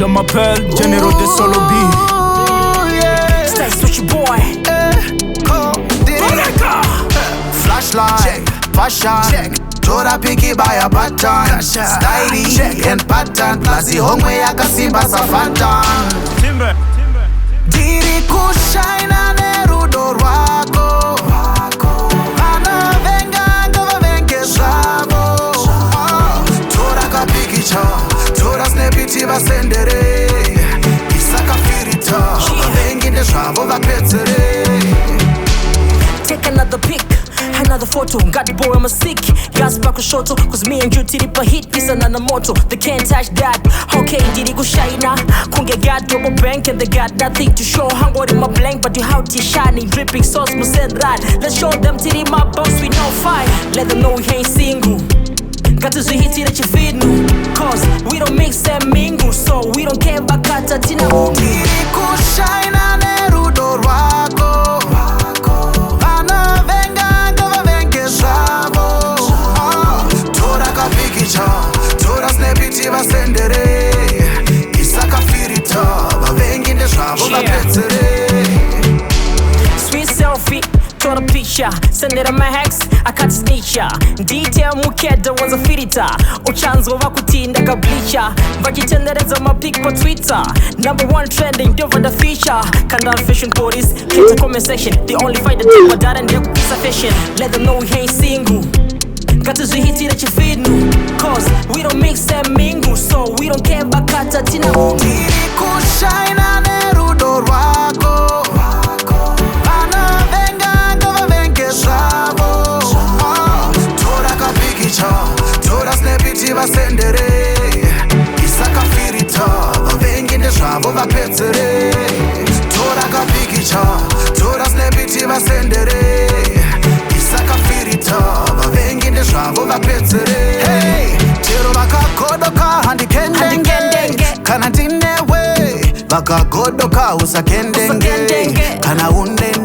Je m'appelle Elliot Desolo B. Styce with your boy. Flashlight, check. Fashion, check. Tora piki by a pattern. Stylish, check. And pattern. Plus the home yakasimba safata. Timbe. Diri kushaina nerudo rwako. Ana venga ngova venke zavo. Tora ka Pikicha. Tora snapiti vasendere. Isaka firita. Vengi ne zavo vapetsere. Take another pic, another photo. Got the boy, I'm a sick. Gas back a shoto, cause me and you did a hit, this another motto. They can't touch that. Okay, did it go shina? Kunge got double bank and they got nothing to show. Hang out in my blank, but you how tea shining, dripping sauce, must send that. Let's show them titty my boss, we no fight. Let them know we ain't single. Got to hit it that you feed me. Cause we don't mix and mingle, so we don't care about kata tina umi. Diri kushaina nerudo rwako. Tora snapiti vasendere. Isaka firita. Vavengi ne zavo vapetsere. Sweet selfie, tora picture. Send it on my hex, I can't snitch ya. Detail mukeda was a firita. Ochanzo vakutinda kablicha. Vachitendereza mapic kwa Twitter. #1 trending, over the feature. Kanda fashion police, hit a comment section. The only fight that take my dad and they're piece of fashion. Let them know we ain't single. Got to hit it that you feed me. Cause we don't mix and mingle, so we don't care about kata tina umi. Diri kushaina nerudo rwako. Ana venga ngova venke zavo. Tora ka Pikicha. Tora snapiti vasendere. Isaka firita. Vavengi ne zavo vapetsere. Tora ka Pikicha. Tora snapiti vasendere. Isaka firita. Vavengi ne zavo vapetsere. Hey, chero vakagodoka handikendenge. Kana ndinewe vakagodoka usakendenge. Kana unene